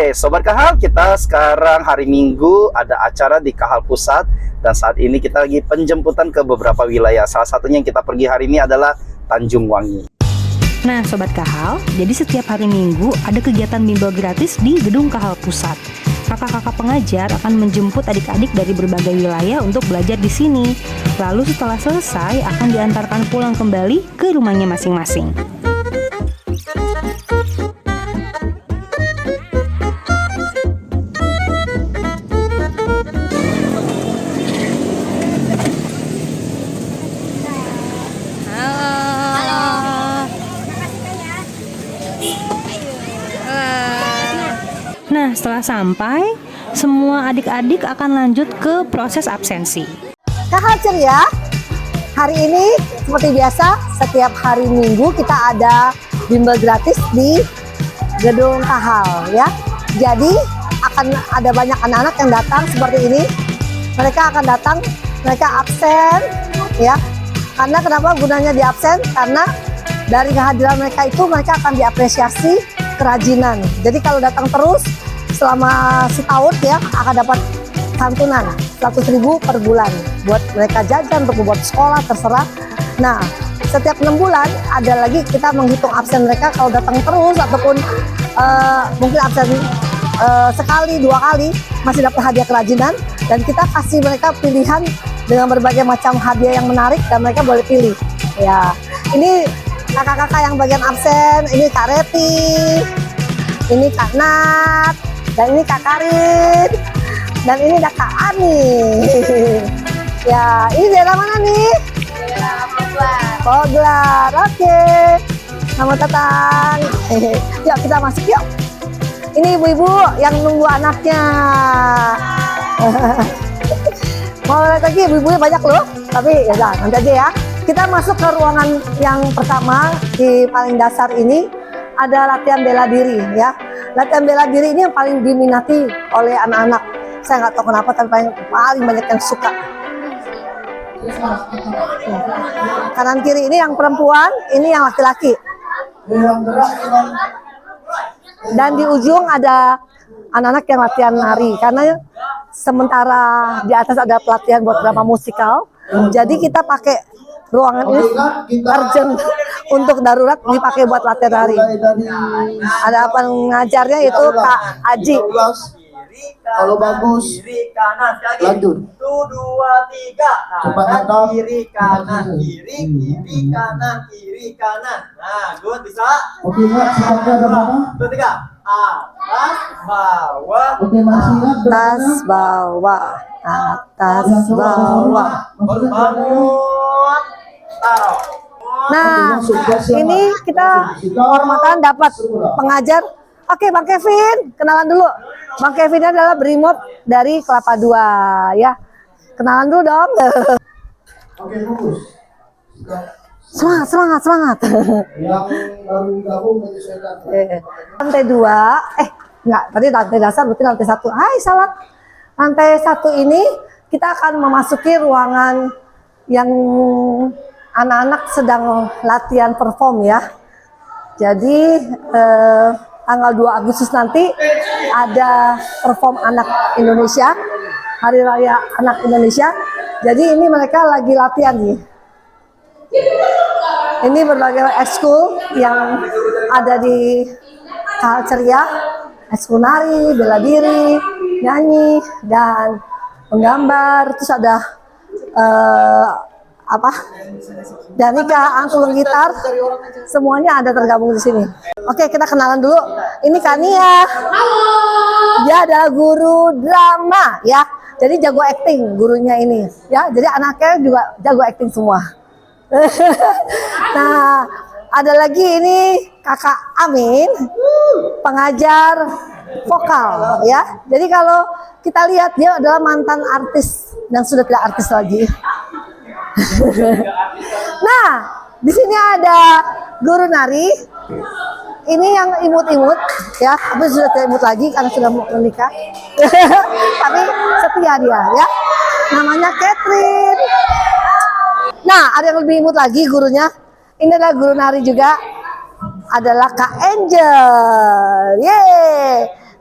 Oke, Sobat Kahal, kita sekarang hari Minggu ada acara di Kahal Pusat. Dan saat ini kita lagi penjemputan ke beberapa wilayah. Salah satunya yang kita pergi hari ini adalah Tanjung Wangi. Nah Sobat Kahal, jadi setiap hari Minggu ada kegiatan bimbel gratis di Gedung Kahal Pusat. Kakak-kakak pengajar akan menjemput adik-adik dari berbagai wilayah untuk belajar di sini. Lalu setelah selesai akan diantarkan pulang kembali ke rumahnya masing-masing. Nah, setelah sampai, semua adik-adik akan lanjut ke proses absensi. Kahal ceria, hari ini seperti biasa, setiap hari Minggu kita ada bimbel gratis di Gedung Kahal ya. Jadi akan ada banyak anak-anak yang datang seperti ini. Mereka akan datang, mereka absen ya. Karena kenapa gunanya di absen? Karena dari kehadiran mereka itu mereka akan diapresiasi kerajinan. Jadi kalau datang terus selama setahun ya akan dapat santunan 100.000 per bulan buat mereka jajan, untuk membuat sekolah, terserah. Nah, setiap 6 bulan ada lagi kita menghitung absen mereka kalau datang terus ataupun mungkin absen sekali, 2 kali masih dapat hadiah kerajinan, dan kita kasih mereka pilihan dengan berbagai macam hadiah yang menarik dan mereka boleh pilih. Ya, ini kakak-kakak yang bagian absen, ini Kak Reti, ini Kak Nat, dan ini Kak Karin, dan ini ada Kak Ani. Ya, ini daerah mana nih? Daerah Poglar. Oke, selamat datang. Yuk kita masuk yuk. Ini ibu-ibu yang nunggu anaknya. Mau lihat lagi ibu-ibunya banyak loh, tapi ya nanti aja ya. Kita masuk ke ruangan yang pertama, di paling dasar ini ada latihan bela diri ya. Latihan bela diri ini yang paling diminati oleh anak-anak. Saya nggak tahu kenapa, tapi paling banyak yang suka. Kanan kiri ini yang perempuan, ini yang laki-laki. Dan di ujung ada anak-anak yang latihan nari. Karena sementara di atas ada pelatihan buat drama musikal, jadi kita pakai ruangan ini urgent untuk darurat, dipakai buat latihan nari. Ada pengajarnya itu Kak Aji. Kalau bagus, kiri kanan, lanjut. 1, 2, 3, kanan kiri kanan kiri kiri kanan kiri kanan. Nah, good, bisa. Oke, ingat sebabnya ada mana? 1, 2, 3, atas bawah. Oke, masih ingat Atas bawah, atas bawah. Baru bangun, taruh. Nah, ini kita kehormatan dapat pengajar. Oke, Bang Kevin, kenalan dulu. Bang Kevin adalah Brimob dari Kelapa II ya. Kenalan dulu dong. Oke, fokus. Semangat, semangat, semangat. Yang baru gabung menyesuaikan. Lantai 2, enggak, tadi lantai dasar, berarti lantai 1. Hai, salah. Lantai 1 ini kita akan memasuki ruangan yang anak-anak sedang latihan perform ya. Jadi tanggal 2 Agustus nanti ada perform anak Indonesia, Hari Raya Anak Indonesia. Jadi ini mereka lagi latihan nih. Ini berbagai ekskul yang ada di Kahal ceria, ekskul nari, bela diri, nyanyi, dan menggambar. Terus ada Danika, angklung gitar, semuanya ada tergabung di sini. Oke, kita kenalan dulu. Ini Kania. Halo. Dia adalah guru drama ya. Jadi jago acting gurunya ini ya. Jadi anaknya juga jago acting semua. Nah, ada lagi ini Kakak Amin, pengajar vokal ya. Jadi kalau kita lihat dia adalah mantan artis dan sudah tidak artis lagi. Nah, di sini ada guru nari. Ini yang imut-imut ya, tapi sudah tidak imut lagi karena sudah mau menikah. Tapi setia dia ya. Namanya Catherine. Nah, ada yang lebih imut lagi gurunya. Ini adalah guru nari juga. Adalah Kak Angel. Yeay.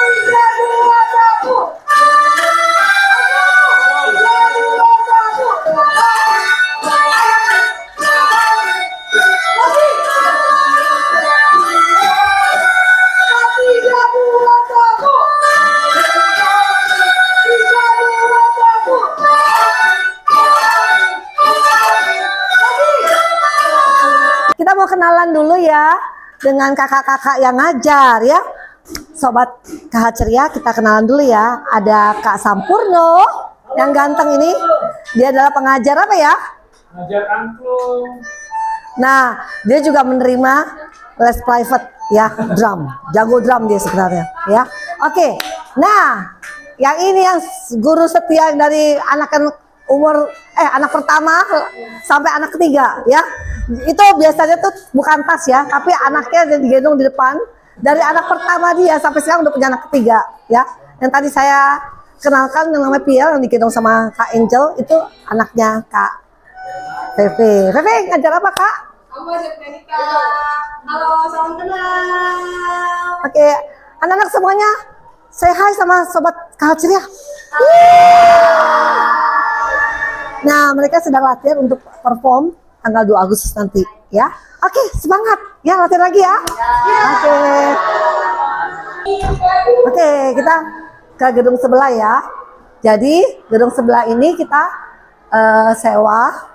Kita mau kenalan dulu ya dengan kakak-kakak yang ngajar ya. Sobat KH Ceria, kita kenalan dulu ya. Ada Kak Sampurno yang ganteng ini. Dia adalah pengajar apa ya? Ngajar angklung. Nah, dia juga menerima les private ya, drum. Jago drum dia sebenarnya ya. Oke. Nah, yang ini yang guru setia dari anak pertama sampai anak ketiga ya. Itu biasanya tuh bukan tas ya, tapi anaknya digendong di depan. Dari anak pertama dia sampai sekarang udah punya anak ketiga ya. Yang tadi saya kenalkan yang namanya Piel yang digendong sama Kak Angel itu anaknya Kak Feve. Feve ngajar apa Kak? Aku aja Menika. Halo, salam kenal. Oke, anak-anak semuanya say hi sama sobat KH Ceria. Nah, mereka sedang latihan untuk perform tanggal 2 Agustus nanti ya. Oke, semangat. Ya, latihan lagi ya. Oke, kita ke gedung sebelah ya. Jadi, gedung sebelah ini kita sewa.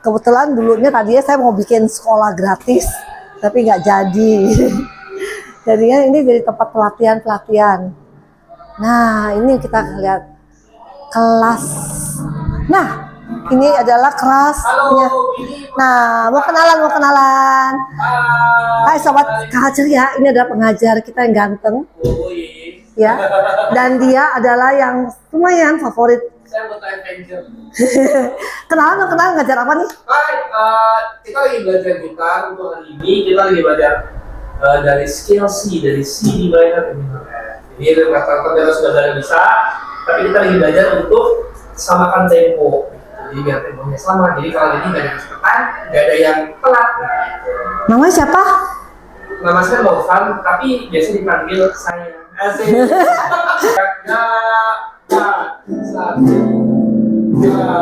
Kebetulan dulunya tadinya saya mau bikin sekolah gratis, tapi nggak jadi. Jadinya ini jadi tempat pelatihan. Nah, ini kita lihat kelas. Nah, ini adalah kelasnya. Nah, mau kenalan. Hai sobat KH Ceria, ini adalah pengajar kita yang ganteng. Ya. Dan dia adalah yang lumayan favorit. Saya butuh adventure. Kenalan ngajar apa nih? Hai, kita lagi belajar gitar untuk hari ini. Kita lagi belajar dari skill C, dari C di minor ke minor F. Jadi rata-rata kita sudah bisa, tapi kita lagi belajar untuk samakan tempo. Jadi biar temponya sama. Jadi kalau ini nggak ada kecepatan, nggak ada yang telat. Namanya siapa? Nama saya Bovan, tapi biasa dipanggil saya. Asik. Satu, dua,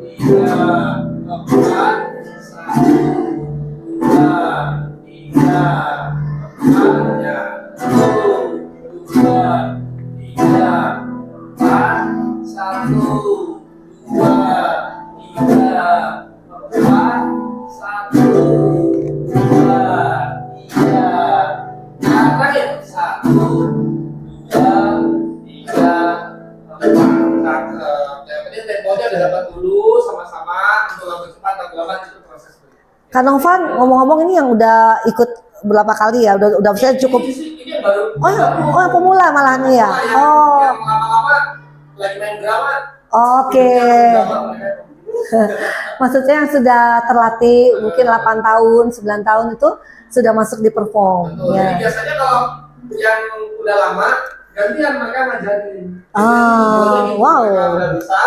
tiga, empat, satu, dua, tiga, empat, ya. Satu, dua, tiga, empat, satu, dua, tiga, empat, satu, dua, tiga, terakhir, satu, dua, tiga, empat. Yang penting temponya udah dapat dulu sama-sama. Untuk lambat cepat atau lambat itu proses. Kak Novan, ngomong-ngomong ini yang udah ikut berapa kali ya? Udah saya cukup. Ini baru. Oh, yang pemula malah nih ya. Yang Oh, lama-lama lagi main drama. oke. Maksudnya yang sudah terlatih mungkin 8 tahun, 9 tahun itu sudah masuk di perform. Betul. Jadi Ya. biasanya kalau yang udah lama gantian mereka ngajarin. Wow. Mereka udah bisa,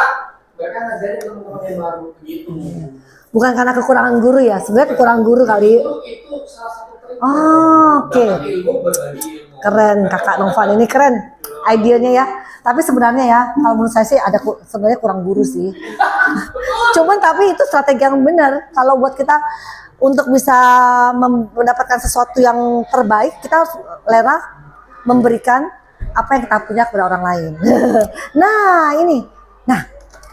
mereka ngajarin teman-teman yang baru begitu. Bukan karena kekurangan guru ya, sebenarnya kekurangan guru kali. Itu salah satu trik. Oke. Dapat ilmu, berbagi ilmu. Keren, Kakak Novan ini keren idenya ya. Tapi sebenarnya ya, kalau menurut saya sih ada sebenarnya kurang guru sih. Cuman tapi itu strategi yang benar. Kalau buat kita untuk bisa mendapatkan sesuatu yang terbaik, kita harus rela memberikan apa yang kita punya kepada orang lain. Nah, ini. Nah,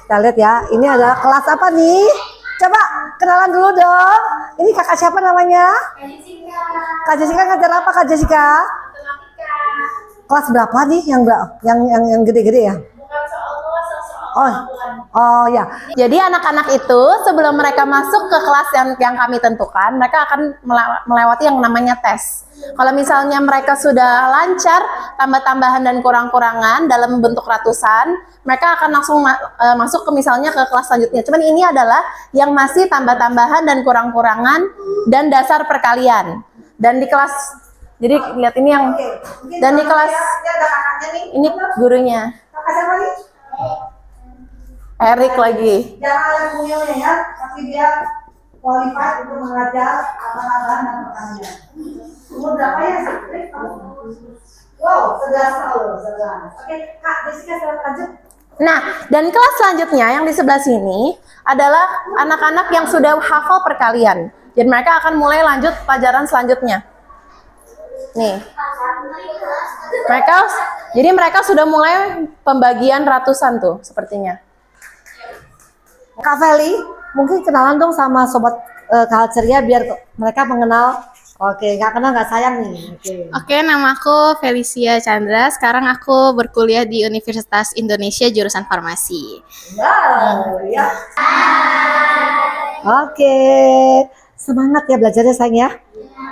kita lihat ya. Ini adalah kelas apa nih? Coba kenalan dulu dong. Ini kakak siapa namanya? Kak Jessica ngajar apa Kak Jessica? Kelas berapa nih yang gede-gede ya? Oh ya. Jadi anak-anak itu sebelum mereka masuk ke kelas yang kami tentukan, mereka akan melewati yang namanya tes. Kalau misalnya mereka sudah lancar, tambah-tambahan dan kurang-kurangan dalam bentuk ratusan, mereka akan langsung masuk ke misalnya ke kelas selanjutnya. Cuman ini adalah yang masih tambah-tambahan dan kurang-kurangan dan dasar perkalian. Dan di kelas, jadi lihat ini yang, dan di kelas ini gurunya. Kakak siapa nih? Erik lagi. Jangan ada kunyelnya ya, tapi dia qualified untuk mengajar abang-abang dan pertanian. Umur berapa ya? Wow, 11 tahun, 11. Oke, Kak, Jessica silakan lanjut. Nah, dan kelas selanjutnya yang di sebelah sini adalah anak-anak yang sudah hafal perkalian. Jadi mereka akan mulai lanjut pelajaran selanjutnya. Nih. Mereka sudah mulai pembagian ratusan tuh sepertinya. Kak Feli, mungkin kenalan dong sama sobat Culture ya biar mereka mengenal. Oke, nggak kenal nggak sayang nih. Oke, nama aku Felicia Chandra. Sekarang aku berkuliah di Universitas Indonesia jurusan farmasi. Wow, ya. Oke, semangat ya belajarnya sayang ya.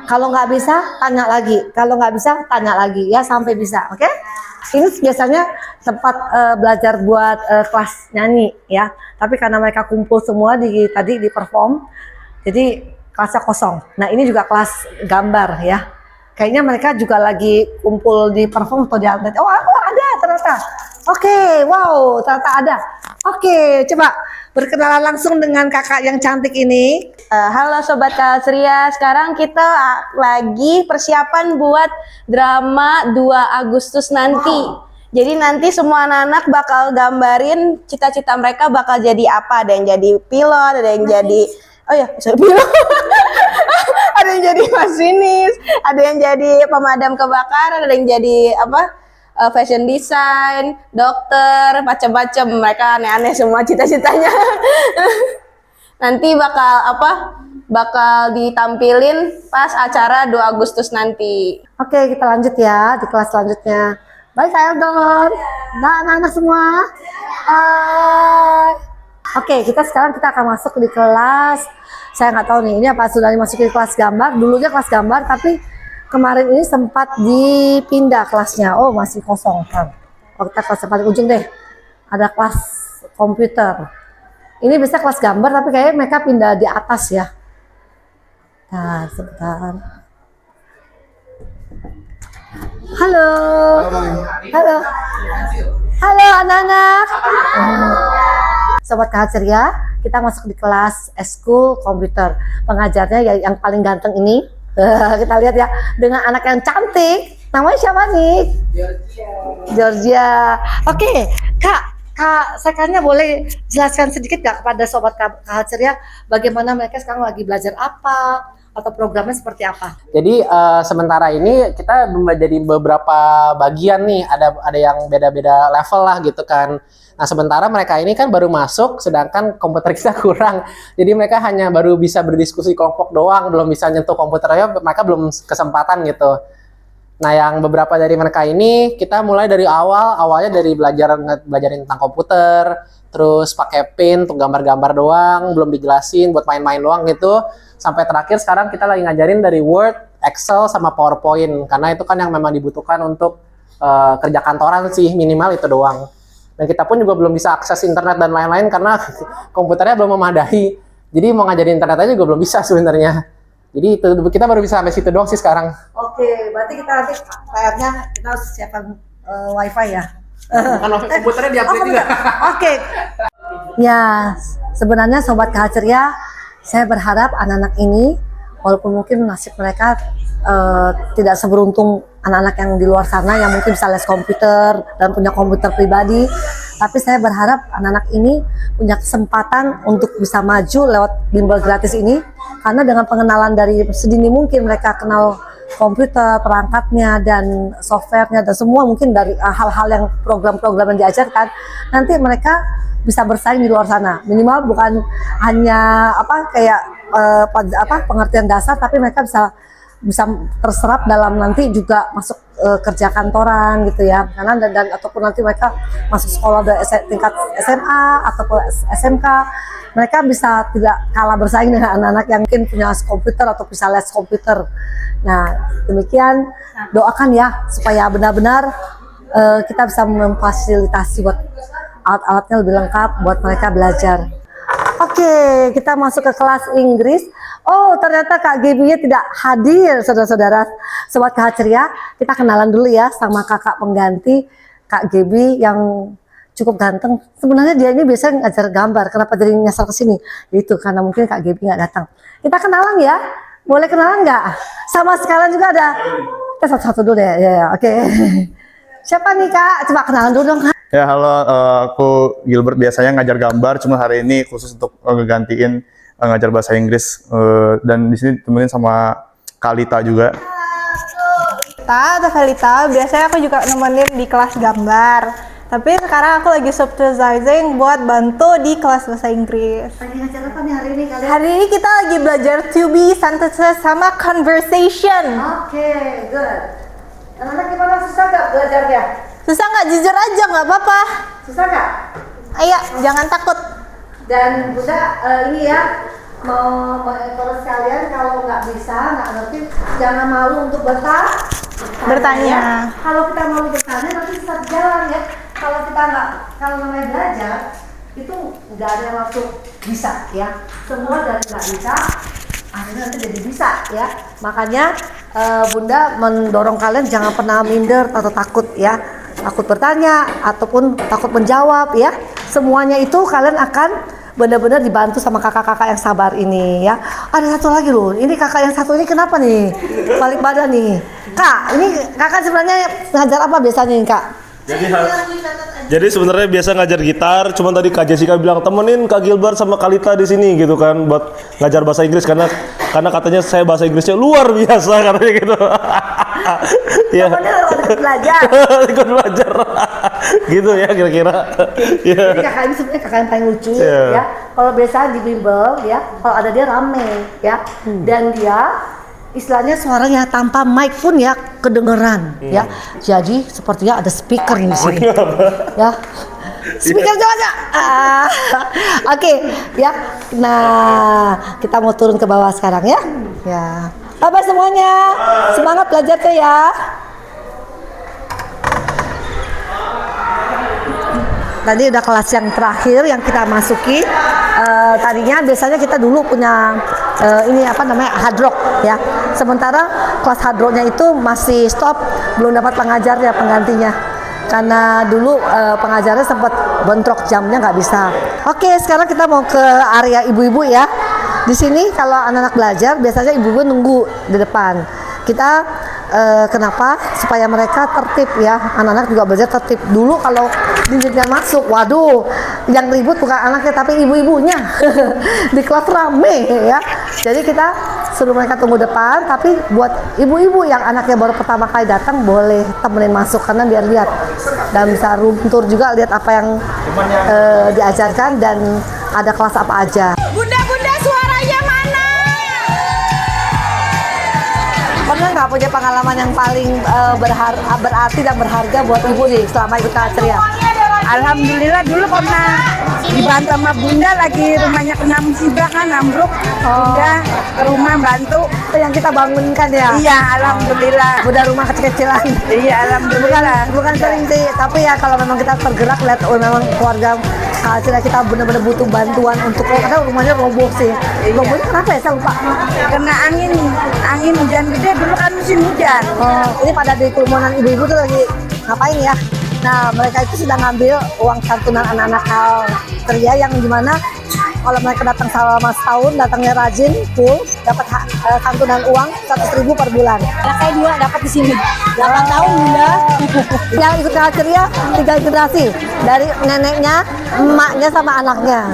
Kalau nggak bisa, tanya lagi. Kalau nggak bisa, tanya lagi ya sampai bisa. Oke? Ini biasanya tempat belajar buat kelas nyanyi ya. Tapi karena mereka kumpul semua tadi di perform, jadi kelasnya kosong. Nah ini juga kelas gambar ya. Kayaknya mereka juga lagi kumpul di perform atau di outlet. Oh ada ternyata. Oke, wow ternyata ada. Oke, coba berkenalan langsung dengan kakak yang cantik ini. Halo Sobat Kalceria, sekarang kita lagi persiapan buat drama 2 Agustus nanti. Jadi nanti semua anak-anak bakal gambarin cita-cita mereka bakal jadi apa. Ada yang jadi pilot, ada yang jadi pilot. Ada yang jadi masinis, ada yang jadi pemadam kebakaran, ada yang jadi fashion design, dokter, macam-macam. Mereka aneh-aneh semua cita-citanya. Nanti bakal ditampilin pas acara 2 Agustus nanti. Oke, kita lanjut ya di kelas selanjutnya. Bye Kak Eldon. Nah, anak-anak semua. Oke, sekarang kita akan masuk di kelas. Saya nggak tahu nih, ini apa sudah dimasukin kelas gambar. Dulunya kelas gambar, tapi kemarin ini sempat dipindah kelasnya. Oh, masih kosong kan. Oh, kita kelas yang paling ujung deh. Ada kelas komputer. Ini bisa kelas gambar, tapi kayaknya mereka pindah di atas ya. Nah, sebentar. Halo. Halo anak-anak. Sobat Culture ya, kita masuk di kelas Eskul komputer. Pengajarnya yang paling ganteng ini. Kita lihat ya, dengan anak yang cantik. Namanya siapa nih? Georgia. Oke, Kak, saya kayaknya boleh jelaskan sedikit gak kepada Sobat Culture ya, bagaimana mereka sekarang lagi belajar apa? Atau programnya seperti apa? Jadi sementara ini kita menjadi beberapa bagian nih, ada yang beda-beda level lah gitu kan. Nah sementara mereka ini kan baru masuk, sedangkan komputer kita kurang. Jadi mereka hanya baru bisa berdiskusi kelompok doang, belum bisa nyentuh komputernya, mereka belum kesempatan gitu. Nah yang beberapa dari mereka ini kita mulai dari awalnya dari belajarin tentang komputer, terus pakai pin untuk gambar-gambar doang, belum dijelasin buat main-main doang gitu. Sampai terakhir sekarang kita lagi ngajarin dari Word, Excel, sama PowerPoint. Karena itu kan yang memang dibutuhkan untuk kerja kantoran sih, minimal itu doang. Dan kita pun juga belum bisa akses internet dan lain-lain karena komputernya belum memadai. Jadi mau ngajarin internet aja juga belum bisa sebenarnya. Jadi itu, kita baru bisa sampai situ doang sih sekarang. Oke, berarti kita nanti PR-nya kita harus siapkan wifi ya. Bukan komputernya di-upgrade juga. Oke. Ya, sebenarnya Sobat Culture ya, saya berharap anak-anak ini, walaupun mungkin nasib mereka tidak seberuntung anak-anak yang di luar sana yang mungkin bisa les komputer dan punya komputer pribadi, tapi saya berharap anak-anak ini punya kesempatan untuk bisa maju lewat bimbel gratis ini, karena dengan pengenalan dari sedini mungkin mereka kenal komputer, perangkatnya, dan softwarenya, dan semua mungkin dari hal-hal yang program-program yang diajarkan, nanti mereka bisa bersaing di luar sana. Minimal bukan hanya pengertian dasar, tapi mereka bisa bisa terserap dalam nanti juga masuk kerja kantoran gitu ya, karena dan ataupun nanti mereka masuk sekolah dari tingkat SMA ataupun SMK, mereka bisa tidak kalah bersaing dengan anak-anak yang mungkin punya komputer atau bisa les komputer. Nah demikian, doakan ya supaya benar-benar kita bisa memfasilitasi buat alat-alatnya lebih lengkap buat mereka belajar. Oke, kita masuk ke kelas Inggris. Oh, ternyata Kak Gaby-nya tidak hadir, saudara-saudara. Sobat KH Ceria, kita kenalan dulu ya sama kakak pengganti Kak Gaby yang cukup ganteng. Sebenarnya dia ini biasanya ngajar gambar. Kenapa jadi nyasar ke sini? Itu karena mungkin Kak Gaby nggak datang. Kita kenalan ya. Boleh kenalan nggak? Sama sekalian juga ada. Kita satu-satu dulu deh. Ya, oke. Siapa nih Kak? Coba kenalan dulu dong. Ya halo, aku Gilbert, biasanya ngajar gambar, cuma hari ini khusus untuk ngegantiin ngajar bahasa Inggris, dan di sini temenin sama Kalita juga. Ada Kalita, biasanya aku juga nemenin di kelas gambar. Tapi sekarang aku lagi subsidizing buat bantu di kelas bahasa Inggris. Lagi ngajar apa nih hari ini kalian? Hari ini kita lagi belajar to be, sentences, sama conversation. Oke, good. Anak-anak gimana, susah gak belajarnya? Susah nggak? Jujur aja, nggak apa-apa. Susah gak? Ayo, jangan takut. Dan Bunda ini ya mau mengencourage kalian, kalau nggak bisa, nggak ngerti, jangan malu untuk bertanya. Ya. Kalau kita malu bertanya nanti bisa jalan ya. Kalau kita nggak, kalau namanya belajar itu nggak ada yang langsung bisa ya. Semua dari nggak bisa akhirnya nanti jadi bisa ya. Makanya Bunda mendorong kalian jangan pernah minder atau takut ya. Takut bertanya ataupun takut menjawab ya. Semuanya itu kalian akan benar-benar dibantu sama kakak-kakak yang sabar ini ya. Ada satu lagi loh, ini kakak yang satu ini kenapa nih balik badan nih Kak? Ini kakak sebenarnya ngajar apa biasanya nih Kak? Jadi sebenarnya biasa ngajar gitar, cuman tadi Kak Jessica bilang temenin Kak Gilbert sama Kalita di sini gitu kan buat ngajar bahasa Inggris karena katanya saya bahasa Inggrisnya luar biasa katanya gitu. Ya. Ikut belajar. Ikut belajar. Gitu ya kira-kira. Ya. Jadi kakak ini sebenarnya kakak yang paling lucu ya. Kalau biasa di bimbel ya, kalau ada dia rame ya. Dan dia istilahnya suaranya tanpa mic pun ya kedengeran ya. Jadi sepertinya ada speaker di sini. Ya. Speaker coba. Oke, ya. Nah, kita mau turun ke bawah sekarang ya. Ya. Apa semuanya? Semangat belajarnya ya. Tadi udah kelas yang terakhir yang kita masuki. Tadinya biasanya kita dulu punya ini apa namanya hard rock ya. Sementara kelas hard rocknya itu masih stop, belum dapat pengajar ya penggantinya. Karena dulu pengajarnya sempat bentrok jamnya nggak bisa. Oke, sekarang kita mau ke area ibu-ibu ya. Di sini kalau anak-anak belajar biasanya ibu-ibu nunggu di depan. Kita kenapa? Supaya mereka tertib ya. Anak-anak juga belajar tertib. Dulu kalau dindingnya masuk, waduh, yang ribut bukan anaknya tapi ibu-ibunya. Di kelas rame ya. Jadi kita suruh mereka tunggu depan, tapi buat ibu-ibu yang anaknya baru pertama kali datang boleh temenin masuk karena biar lihat dan bisa room tour juga, lihat apa yang diajarkan dan ada kelas apa aja. Bunda, suaranya mana? Pernah nggak punya pengalaman yang paling berarti dan berharga buat ibu nih selama ikut KH Ceria? Alhamdulillah dulu pernah dibantu sama Bunda, lagi rumahnya kena musibah kan ambruk. Bunda ke rumah bantu. Itu yang kita bangunkan ya? Iya, alhamdulillah. Bunda rumah kecil-kecilan. Iya, alhamdulillah. Bukan sering sih, tapi ya kalau memang kita tergerak lihat memang keluarga KH Ceria kita benar-benar butuh bantuan untuk karena rumahnya roboh sih. Robohnya kenapa ya? Saya lupa. Kena angin hujan gede dulu kan musim hujan. Oh, ini pada di kerumunan ibu-ibu tuh lagi ngapain ya? Nah, mereka itu sudah ngambil uang santunan anak-anak KH Ceria yang dimana kalau mereka datang selama setahun, datangnya rajin, full, dapat santunan uang 100.000 per bulan. Anak saya juga dapat di sini. 8 tahun Bunda. Yang ikut KH Ceria 3 generasi, dari neneknya, emaknya sama anaknya.